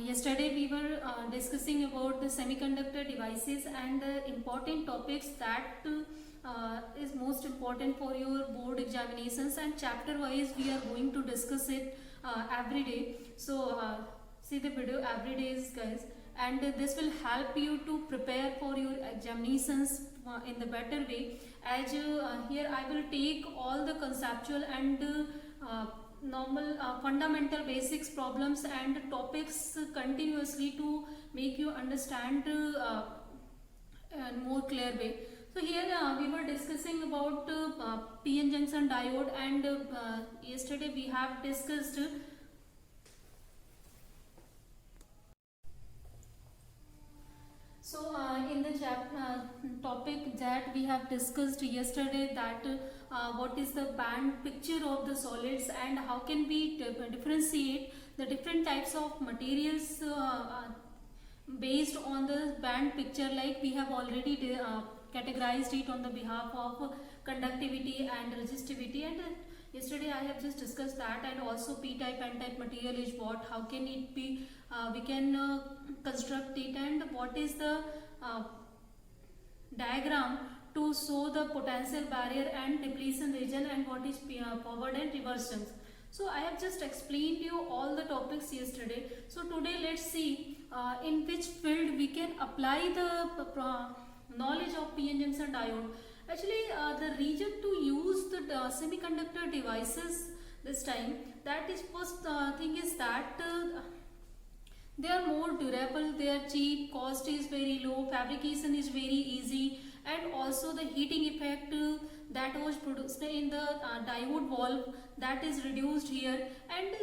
Yesterday we were discussing about the semiconductor devices and the important topics that is most important for your board examinations, and chapter wise we are going to discuss it every day. So see the video every day, guys, and this will help you to prepare for your examinations in the better way. As here I will take all the conceptual and normal fundamental basics problems and topics continuously to make you understand in more clear way. So here we were discussing about PN junction diode, and yesterday we have discussed in the topic that we have discussed yesterday, that what is the band picture of the solids and how can we differentiate the different types of materials based on the band picture, like we have already categorized it on the behalf of conductivity and resistivity, and yesterday I have just discussed that, and also p-type n-type material is what, how can it be, we can construct it, and what is the diagram to show the potential barrier and depletion region, and what is forward and reverse junction. So I have just explained you all the topics yesterday. So today let's see in which field we can apply the knowledge of PN junction diode. Actually the reason to use the semiconductor devices this time, that is first thing is that they are more durable, they are cheap, cost is very low, fabrication is very easy, and also the heating effect that was produced in the diode valve, that is reduced here, and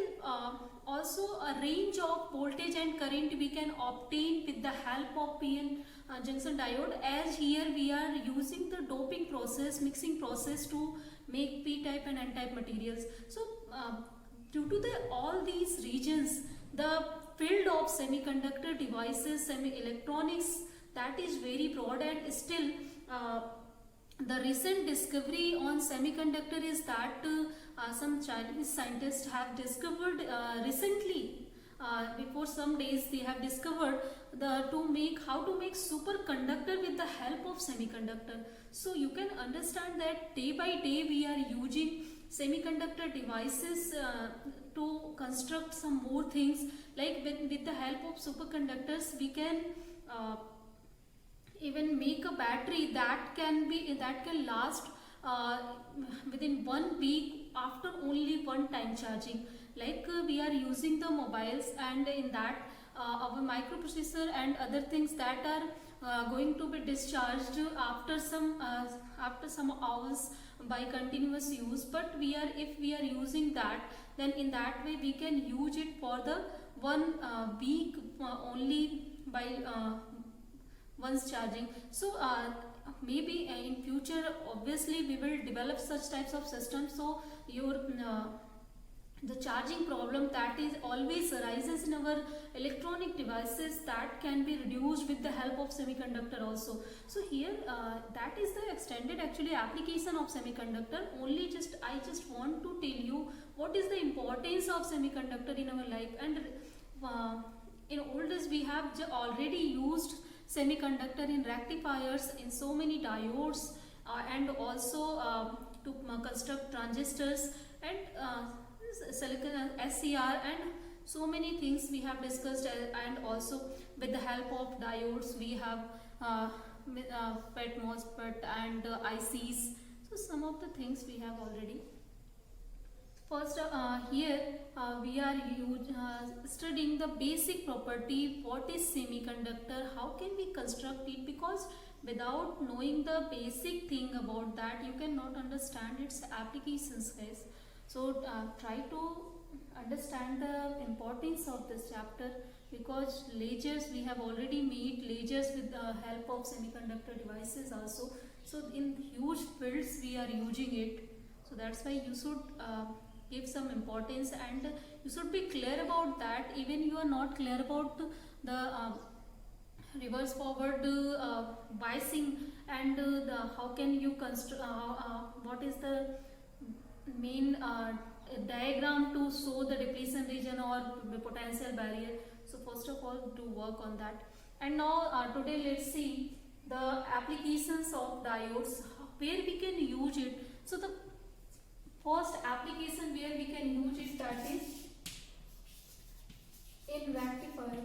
also a range of voltage and current we can obtain with the help of PN junction diode, as here we are using the doping process, mixing process to make p-type and n-type materials. So due to all these regions, the field of semiconductor devices, semi-electronics, that is very broad, and still the recent discovery on semiconductor is that some Chinese scientists have discovered recently, before some days they have discovered how to make superconductor with the help of semiconductor. So you can understand that day by day we are using semiconductor devices to construct some more things, like with the help of superconductors we can even make a battery that can last within 1 week after only one time charging. Like we are using the mobiles, and in that our microprocessor and other things that are going to be discharged after some hours by continuous use, but if we are using that, then in that way we can use it for the 1 week only by once charging. So maybe in future obviously we will develop such types of systems, so your the charging problem that is always arises in our electronic devices, that can be reduced with the help of semiconductor also. So here that is the extended actually application of semiconductor. Only I just want to tell you what is the importance of semiconductor in our life, and in old days we have already used semiconductor in rectifiers, in so many diodes, and also to construct transistors and silicon SCR, and so many things we have discussed, and also with the help of diodes we have FET, MOSFET and ICs. So some of the things we have already. First here we are studying the basic property, what is semiconductor, how can we construct it, because without knowing the basic thing about that you cannot understand its applications, guys. So try to understand the importance of this chapter, because lasers we have already made lasers with the help of semiconductor devices also. So in huge fields we are using it, so that's why you should give some importance, and you should be clear about that. Even you are not clear about the reverse forward biasing, and how can you construct what is the main diagram to show the depletion region or the potential barrier. So first of all, do work on that. And now today let's see the applications of diodes, where we can use it. So the first application where we can use it, that is in rectifier.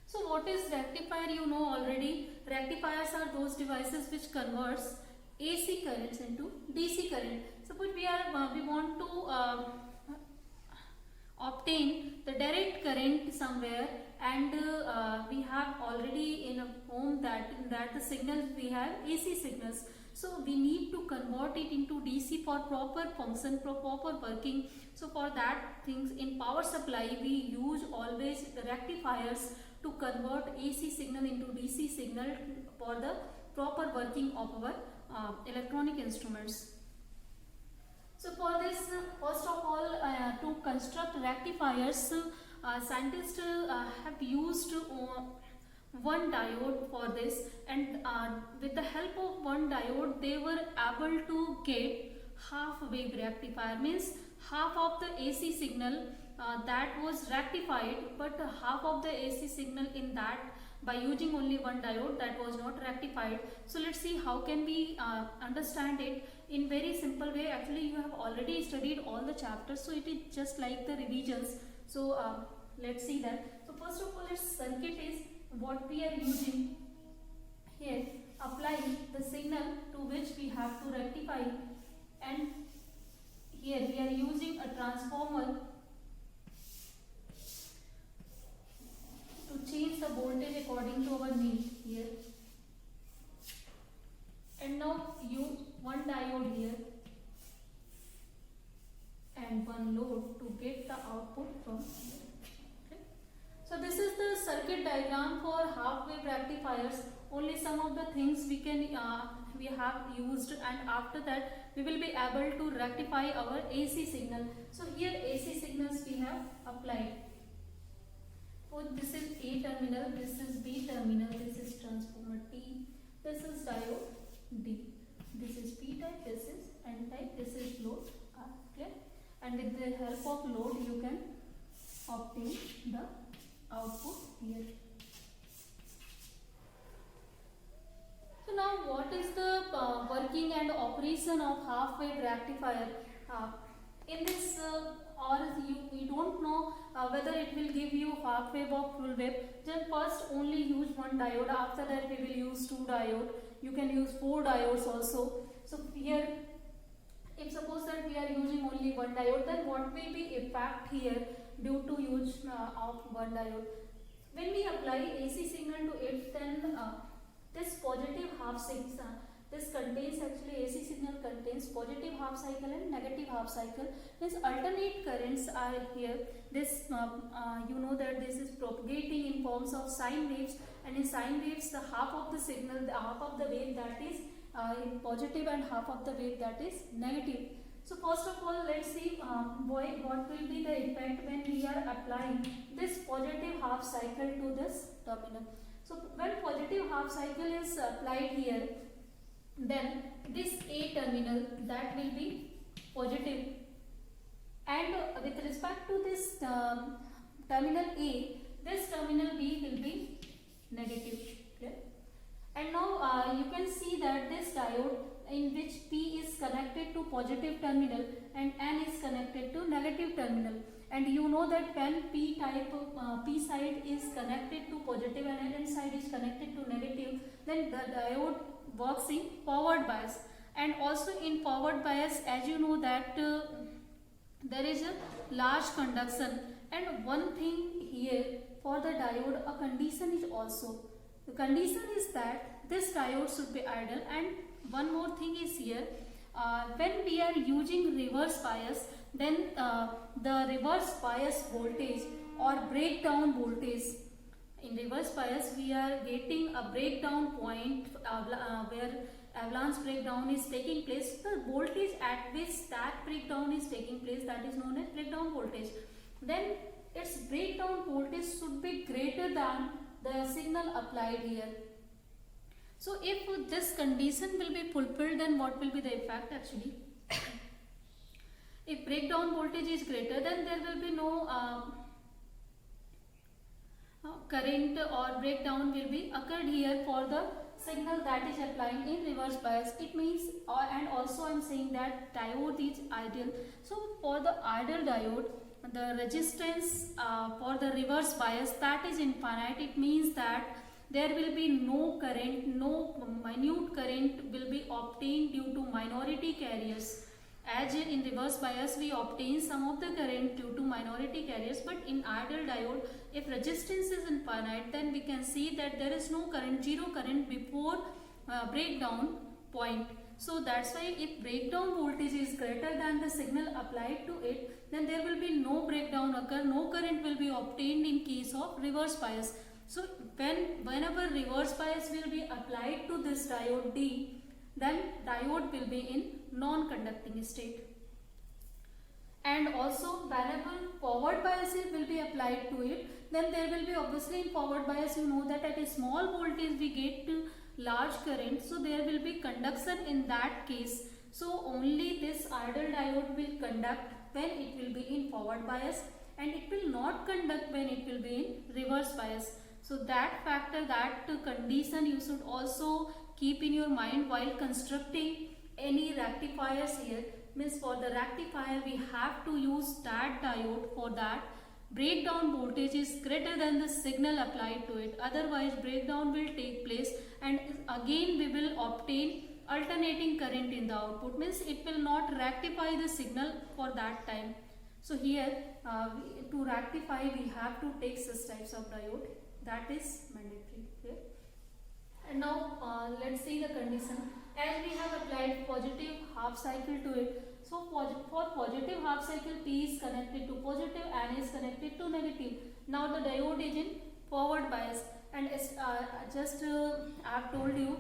So what is rectifier? You know already. Rectifiers are those devices which converts AC currents into DC current. Suppose we want to obtain the direct current somewhere, and we have already in a home that the signals we have AC signals. So we need to convert it into DC for proper function, for proper working. So for that things in power supply we use always the rectifiers to convert AC signal into DC signal for the proper working of our electronic instruments. So for this, first of all, to construct rectifiers, scientists have used one diode for this, and with the help of one diode they were able to get half wave rectifier, means half of the AC signal that was rectified, but half of the AC signal in that, by using only one diode, that was not rectified. So let's see how can we understand it in very simple way. Actually you have already studied all the chapters, so it is just like the revisions. So let's see that. So first of all, its circuit is what we are using here, applying the signal to which we have to rectify, and here we are using a transformer to change the voltage according to our need here, and now use one diode here and one load to get the output from here. Okay. So this is the circuit diagram for half wave rectifiers. Only some of the things we can we have used, and after that we will be able to rectify our AC signal. So here AC signals we have applied. So this is A terminal, this is B terminal, this is transformer T, this is diode D, this is P type, this is N type, this is load R. Clear? And with the help of load you can obtain the output here. So now what is the working and operation of half wave rectifier? In this we don't know whether it will give you half wave or full wave. Then first only use one diode, after that we will use two diode. You can use 4 diodes also. So here, if suppose that we are using only one diode, then what will be effect here due to use of one diode? When we apply AC signal to it, then this positive half cycle, this contains, actually AC signal contains positive half cycle and negative half cycle. These alternate currents are here. This you know that this is propagating in forms of sine waves, and in sine waves the half of the signal, the half of the wave that is in positive and half of the wave that is negative. So first of all, let's see what will be the effect when we are applying this positive half cycle to this terminal. So when positive half cycle is applied here, then this A terminal, that will be positive, and with respect to this terminal A, this terminal B will be negative. Clear? And now you can see that this diode, in which P is connected to positive terminal and N is connected to negative terminal, and you know that when P type P side is connected to positive and N side is connected to negative, then the diode works in forward bias. And also in forward bias, as you know that there is a large conduction, and one thing here for the diode, a condition is also, the condition is that this diode should be idle. And one more thing is here, when we are using reverse bias, then the reverse bias voltage or breakdown voltage, in reverse bias we are getting a breakdown point where avalanche breakdown is taking place. The voltage at which that breakdown is taking place, that is known as breakdown voltage. Then its breakdown voltage should be greater than the signal applied here. So if this condition will be fulfilled, then what will be the effect actually? if breakdown voltage is greater, then there will be no current or breakdown will be occurred here for the signal that is applying in reverse bias. It means and also I am saying that diode is ideal. So for the ideal diode, the resistance for the reverse bias, that is infinite. It means that there will be no current, no minute current will be obtained due to minority carriers. As in reverse bias we obtain some of the current due to minority carriers, but in ideal diode, if resistance is infinite, then we can see that there is no current, zero current before breakdown point. So that's why if breakdown voltage is greater than the signal applied to it, then there will be no breakdown occur, no current will be obtained in case of reverse bias. So whenever reverse bias will be applied to this diode D, then diode will be in non-conducting state. And also whenever forward bias will be applied to it, then there will be obviously in forward bias, you know that at a small voltage we get to large current, so there will be conduction in that case. So only this ideal diode will conduct when it will be in forward bias, and it will not conduct when it will be in reverse bias. So that factor, that condition you should also keep in your mind while constructing any rectifiers here. Means for the rectifier we have to use that diode, for that breakdown voltage is greater than the signal applied to it, otherwise breakdown will take place and again we will obtain alternating current in the output, means it will not rectify the signal for that time. So here to rectify we have to take such types of diode, that is mandatory here. And now let's see the condition. As we have applied positive half cycle to it, so for positive half cycle P is connected to positive, N is connected to negative. Now the diode is in forward bias, and I have told you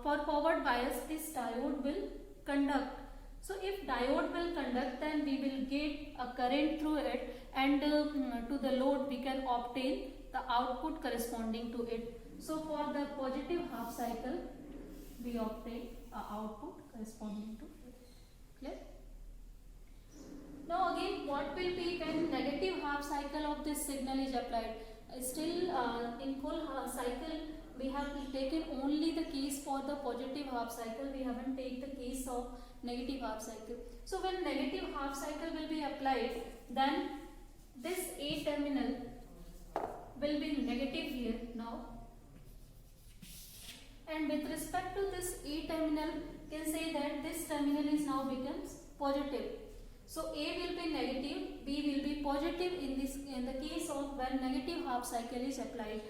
for forward bias this diode will conduct. So if diode will conduct, then we will get a current through it, and to the load we can obtain the output corresponding to it. So for the positive half cycle we obtain output corresponding to it. Clear? Now again, what will be when negative half cycle of this signal is applied? Still in full cycle we have taken only the case for the positive half cycle, we haven't taken the case of negative half cycle. So when negative half cycle will be applied, then this A terminal will be negative here now, and with respect to this A terminal, can say that this terminal is now becomes positive. So A will be negative, B will be positive in the case of when negative half cycle is applied.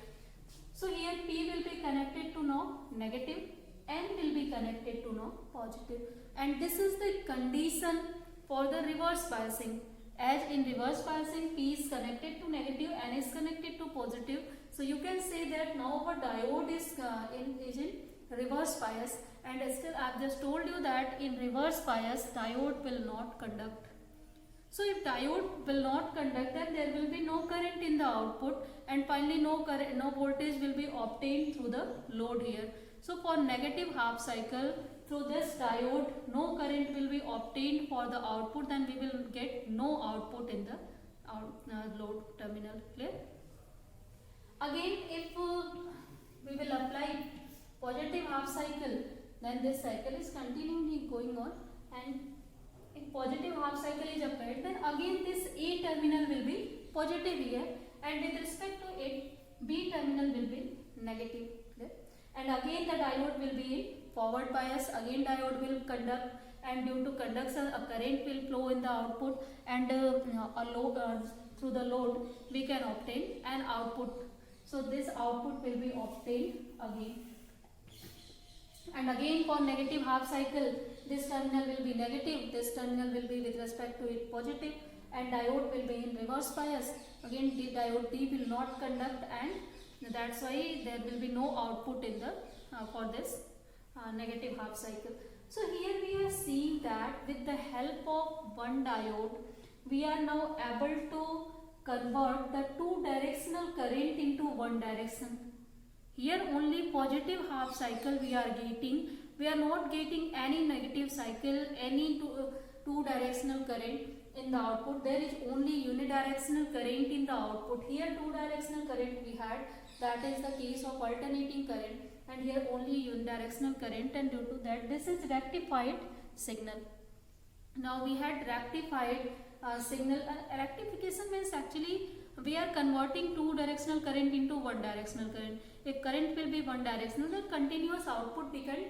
So here P will be connected to now negative, N will be connected to now positive, and this is the condition for the reverse biasing. As in reverse biasing, P is connected to negative, N is connected to positive. So you can say that now our diode is in reverse bias, and still I have just told you that in reverse bias diode will not conduct. So if diode will not conduct, then there will be no current in the output, and finally no voltage will be obtained through the load here. So for negative half cycle, through this diode no current will be obtained for the output, then we will get no output in the load terminal. Clear? Again, if we will apply positive half cycle, then this cycle is continually going on, and if positive half cycle is applied, then again this A terminal will be positive here, and with respect to it B terminal will be negative. Clear? And again the diode will be in forward bias, again diode will conduct, and due to conduction a current will flow in the output, and through the load we can obtain an output. So this output will be obtained again. And again for negative half cycle, this terminal will be negative, this terminal will be with respect to it positive, and diode will be in reverse bias. Again the diode D will not conduct, and that's why there will be no output in the for this negative half cycle. So here we are seeing that with the help of one diode we are now able to convert the two directional current into one direction. Here only positive half cycle we are getting, we are not getting any negative cycle, any two two directional current in the output, there is only unidirectional current in the output. Here two directional current we had, that is the case of alternating current, and here only unidirectional current, and due to that this is rectified signal. Now we had rectified signal. Rectification means actually we are converting two directional current into one directional current. If current will be one directional, then continuous output we can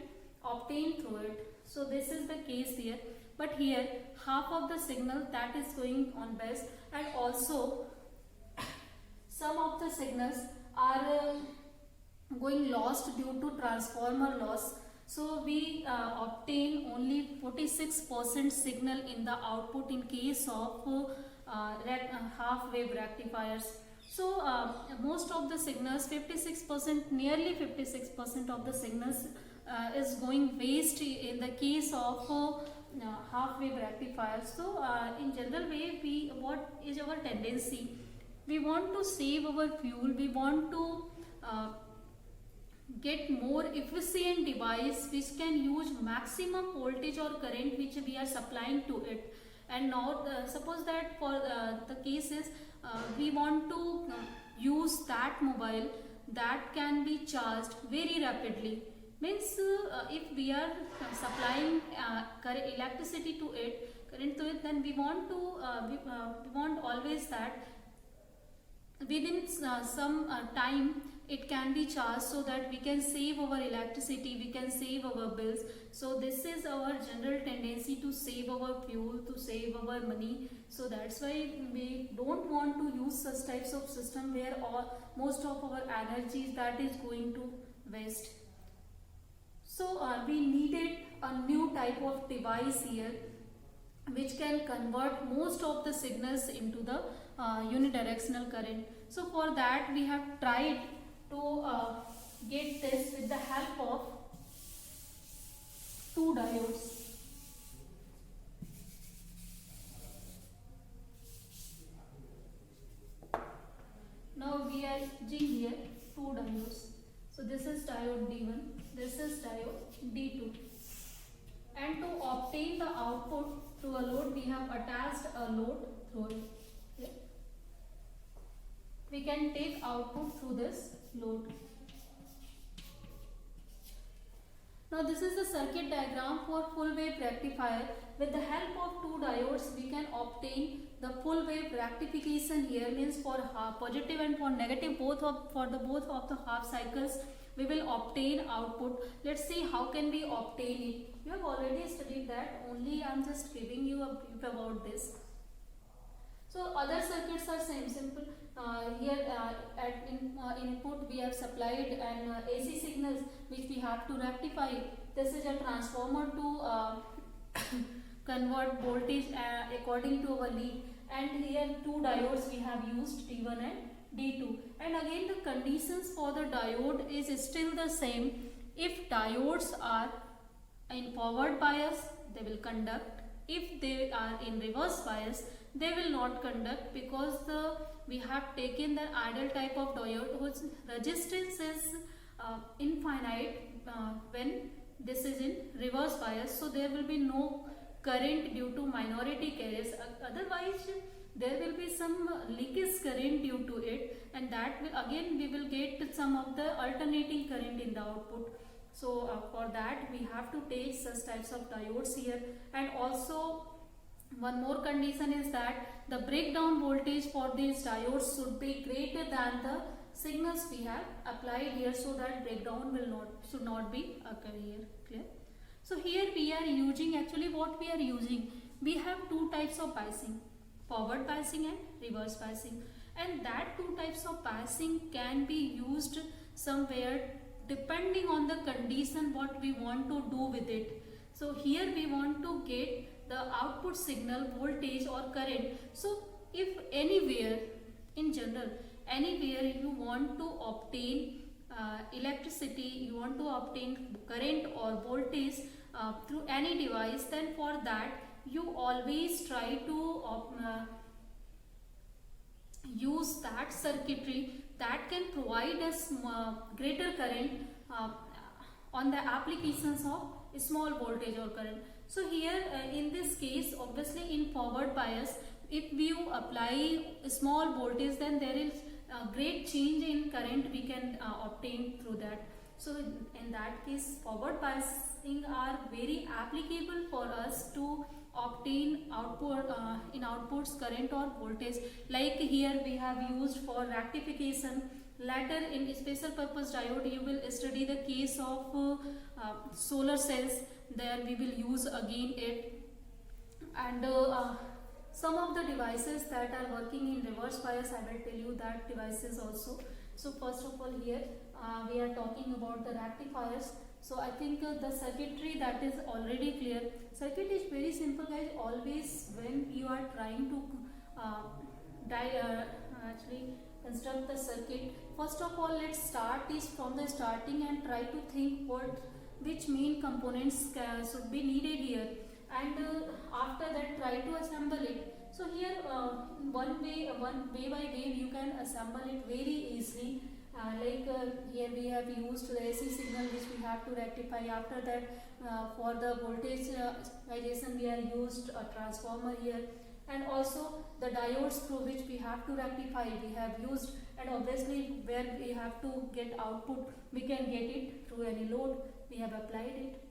obtain through it. So this is the case here. But here half of the signal that is going on base, and also some of the signals are going lost due to transformer loss. So we obtain only 46% signal in the output in case of half wave rectifiers. So most of the signals, 56%, nearly 56% of the signals is going waste in the case of half wave rectifiers. So in general way, what is our tendency? We want to save our fuel. We want to get more efficient device which can use maximum voltage or current which we are supplying to it. And now suppose that for the cases we want to use that mobile that can be charged very rapidly. Means if we are supplying electricity to it, current to it, then we want to we want always that within some time it can be charged, so that we can save our electricity, we can save our bills. So this is our general tendency to save our fuel, to save our money. So that's why we don't want to use such types of system where most of our energy that is going to waste. So we needed a new type of device here which can convert most of the signals into the unidirectional current. So for that we have tried to get this with the help of two diodes. Now we are using here two diodes. So this is diode D1, this is diode D2. And to obtain the output through a load, we have attached a load through it. Okay. We can take output through this load. Now this is the circuit diagram for full wave rectifier. With the help of two diodes, we can obtain the full wave rectification here. Means for positive and for negative, both of the half cycles, we will obtain output. Let's see how can we obtain it. You have already studied that, only I am just giving you a brief about this. So other circuits are same, simple. Here at input we have supplied an AC signals which we have to rectify. This is a transformer to convert voltage according to our need. And here two diodes we have used, D1 and D2. And again the conditions for the diode is still the same. If diodes are in forward bias, they will conduct. If they are in reverse bias, they will not conduct, because we have taken the ideal type of diode whose resistance is infinite when this is in reverse bias. So there will be no current due to minority carriers. Otherwise there will be some leakage current due to it, and that will again we will get some of the alternating current in the output. So for that we have to take such types of diodes here. And also one more condition is that the breakdown voltage for these diodes should be greater than the signals we have applied here, so that breakdown should not be occur here. Clear? So here we are using, actually what we are using, we have two types of biasing, forward biasing and reverse biasing, and that two types of biasing can be used somewhere depending on the condition what we want to do with it. So here we want to get the output signal voltage or current. So if anywhere in general, anywhere you want to obtain electricity, you want to obtain current or voltage through any device, then for that you always try to use that circuitry that can provide us greater current on the applications of small voltage or current. So here in this case, obviously in forward bias, if you apply a small voltage, then there is a great change in current we can obtain through that. So in that case, forward biasing are very applicable for us to obtain output in outputs current or voltage. Like here we have used for rectification. Later in special purpose diode, you will study the case of solar cells. There we will use again it. And some of the devices that are working in reverse bias, I will tell you that devices also. So first of all, here we are talking about the rectifiers. So I think the circuitry that is already clear. Circuit is very simple, guys. Always when you are trying to actually construct the circuit, first of all, let's start this from the starting and try to think which main components should be needed here, and after that try to assemble it. So here one way by way you can assemble it very easily. Here we have used the AC signal which we have to rectify. After that for the voltage variation we are used a transformer here, and also the diodes through which we have to rectify we have used, and obviously where we have to get output we can get it through any load, we have applied it.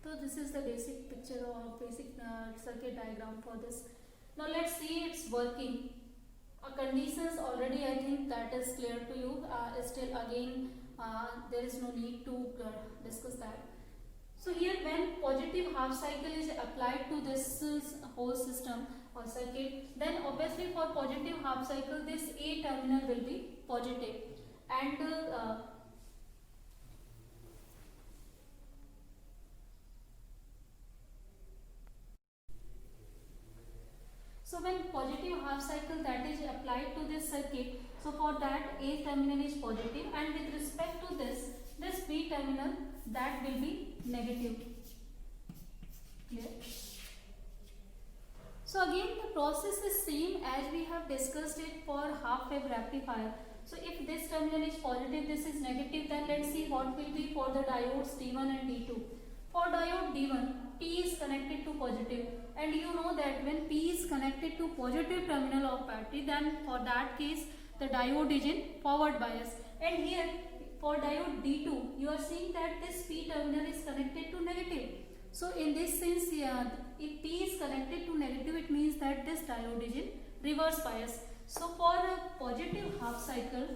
So this is the basic picture or basic circuit diagram for this. Now let's see it's working. Conditions already I think that is clear to you. Still again there is no need to discuss that. So here when positive half cycle is applied to this whole system or circuit, then obviously for positive half cycle this A terminal will be positive, and so when positive half cycle that is applied to this circuit, so for that A terminal is positive, and with respect to this B terminal that will be negative. Clear? So again the process is same as we have discussed it for half wave rectifier. So if this terminal is positive, this is negative, then let's see what will be for the diodes D1 and D2. For diode D1, P is connected to positive, and you know that when P is connected to positive terminal of battery, then for that case the diode is in forward bias. And here for diode D2, you are seeing that this P terminal is connected to negative. So in this sense, if P is connected to negative, it means that this diode is in reverse bias. So for a positive half cycle,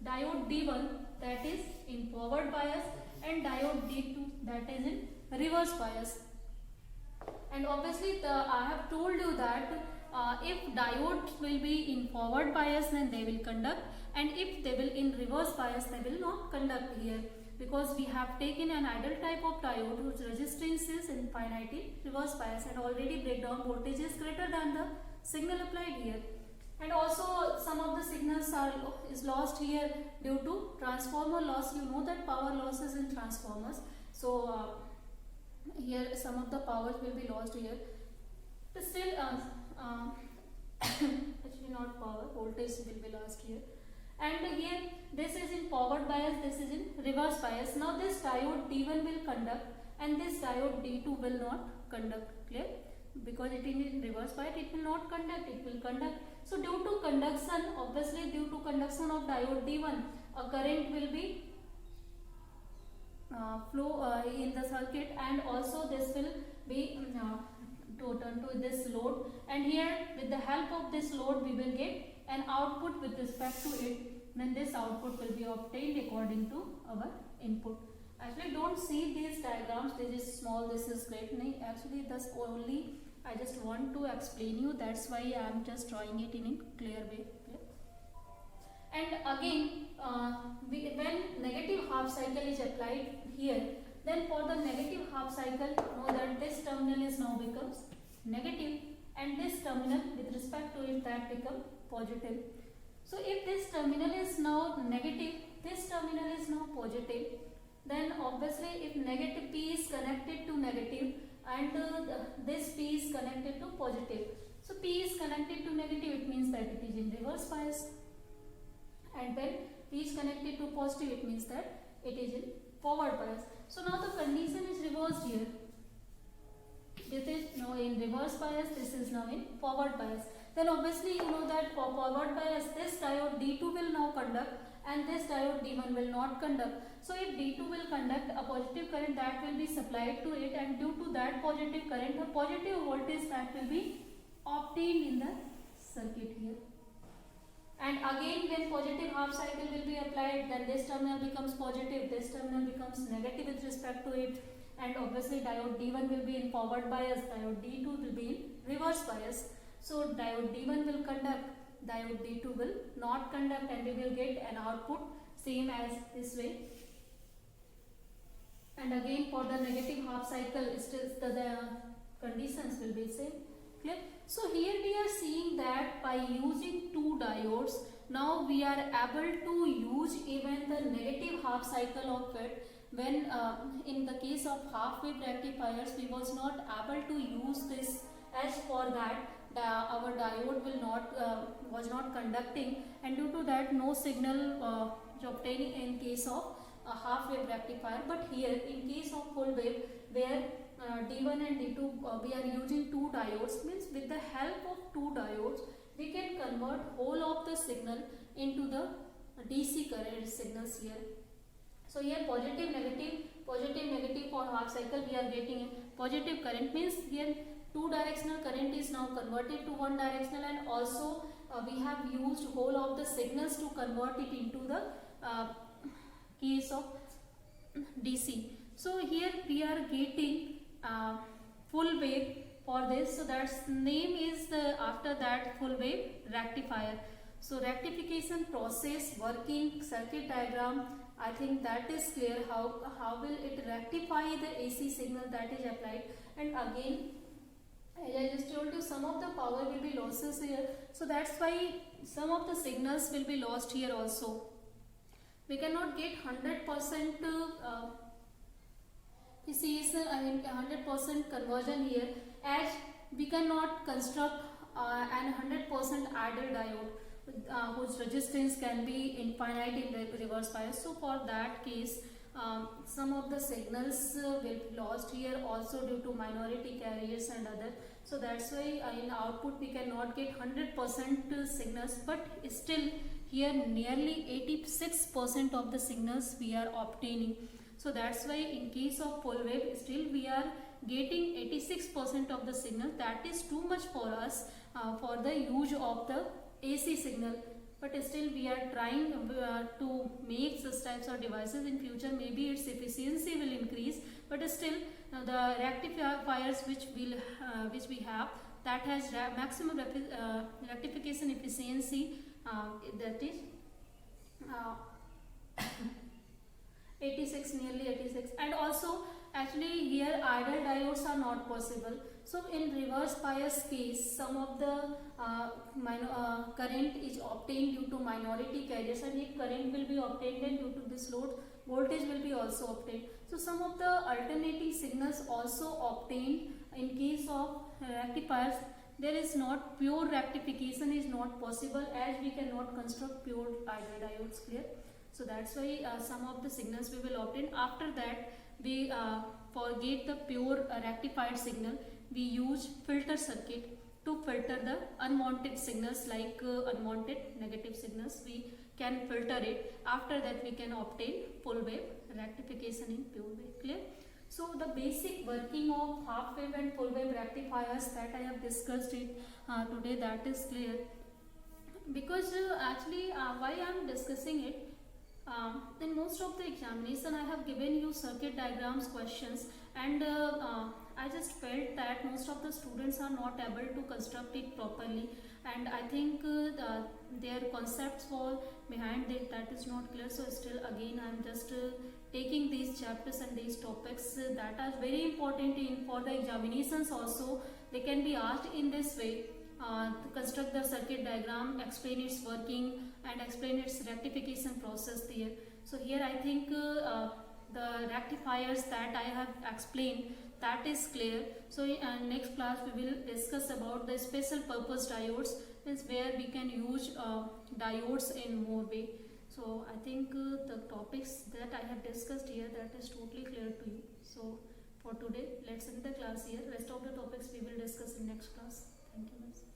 diode D1 that is in forward bias, and diode D2 that is in reverse bias. And obviously I have told you that if diodes will be in forward bias, then they will conduct, and if they will in reverse bias, they will not conduct here, because we have taken an ideal type of diode whose resistance is infinite in reverse bias, and already breakdown voltage is greater than the signal applied here. And also some of the signals is lost here due to transformer loss. You know that power losses in transformers. So here some of the powers will be lost here. But still actually not power, voltage will be lost here. And here this is in forward bias, this is in reverse bias. Now this diode D1 will conduct, and this diode D2 will not conduct. Clear? Because it is in reverse bias, it will not conduct, it will conduct. So due to conduction, obviously due to conduction of diode D1, a current will be flow in the circuit, and also this will be to turn to this load, and here with the help of this load we will get an output with respect to it. Then this output will be obtained according to our input. Actually don't see these diagrams, this is small, this is great. Actually that's only I just want to explain you, that's why I am just drawing it in a clear way. And again when negative half cycle is applied here, then for the negative half cycle, know that this terminal is now becomes negative, and this terminal with respect to it that become positive. So if this terminal is now negative, this terminal is now positive, then obviously if negative P is connected to negative and this P is connected to positive. So P is connected to negative, it means that it is in reverse bias, and when P is connected to positive, it means that it is in forward bias. So now the condition is reversed here. this is now in reverse bias, this is now in forward bias. Then obviously you know that for forward bias, this diode D2 will now conduct and this diode D1 will not conduct. So if D2 will conduct, a positive current that will be supplied to it, and due to that positive current, a positive voltage that will be obtained in the circuit here. And again when positive half cycle will be applied, then this terminal becomes positive, this terminal becomes negative with respect to it, and obviously diode D1 will be in forward bias, diode D2 will be in reverse bias. So diode D1 will conduct, diode D2 will not conduct, and we will get an output same as this way. And again for the negative half cycle, still the conditions will be same. Clear? So here we are seeing that by using two diodes, now we are able to use even the negative half cycle of it. When in the case of half wave rectifiers, we was not able to use this, as for that our diode will not was not conducting, and due to that no signal obtaining in case of a half wave rectifier. But here in case of full wave, where D1 and D2 we are using two diodes, means with the help of two diodes we can convert whole of the signal into the DC current signals here. So here positive negative for half cycle we are getting a positive current, means here two directional current is now converted to one directional, and also we have used whole of the signals to convert it into the case of DC. So here we are getting full wave for this, so that's name is after that full wave rectifier. So rectification process, working, circuit diagram, I think that is clear. How will it rectify the AC signal that is applied. And again, as I just told you, some of the power will be losses here, so that's why some of the signals will be lost here also. We cannot get 100% I mean 100% conversion here, as we cannot construct an 100% idle diode whose resistance can be infinite in the reverse bias. So for that case, some of the signals will be lost here also due to minority carriers and other. So that's why in output we cannot get 100% signals, but still here nearly 86% of the signals we are obtaining. So that's why in case of full wave still we are getting 86% of the signal. That is too much for us for the use of the AC signal, but still we are trying to make such types of devices in future. Maybe its efficiency will increase, but still the rectifiers which we have, that has maximum rectification efficiency, that is 86, nearly 86. And also actually here idle diodes are not possible. So in reverse bias case, some of the current is obtained due to minority carriers, and if current will be obtained, then due to this load, voltage will be also obtained. So some of the alternating signals also obtained in case of rectifiers. There is not pure rectification is not possible, as we cannot construct pure idle diodes. Clear? So that's why some of the signals we will obtain. After that, we forget the pure rectified signal. We use filter circuit to filter the unwanted signals, like unwanted negative signals. We can filter it. After that, we can obtain full wave rectification in pure wave. Clear? So the basic working of half wave and full wave rectifiers that I have discussed it today, that is clear. Because actually why I am discussing it, in most of the examination I have given you circuit diagrams questions, and I just felt that most of the students are not able to construct it properly, and I think their concepts fall behind it, that is not clear. So still again I am just taking these chapters and these topics that are very important for the examinations also. They can be asked in this way. To construct the circuit diagram, explain its working, and explain its rectification process there. So here I think the rectifiers that I have explained, that is clear. So in next class we will discuss about the special purpose diodes, is where we can use diodes in more way. So I think the topics that I have discussed here, that is totally clear to you. So for today. Let's end the class here. Rest of the topics we will discuss in next class. Thank you, miss.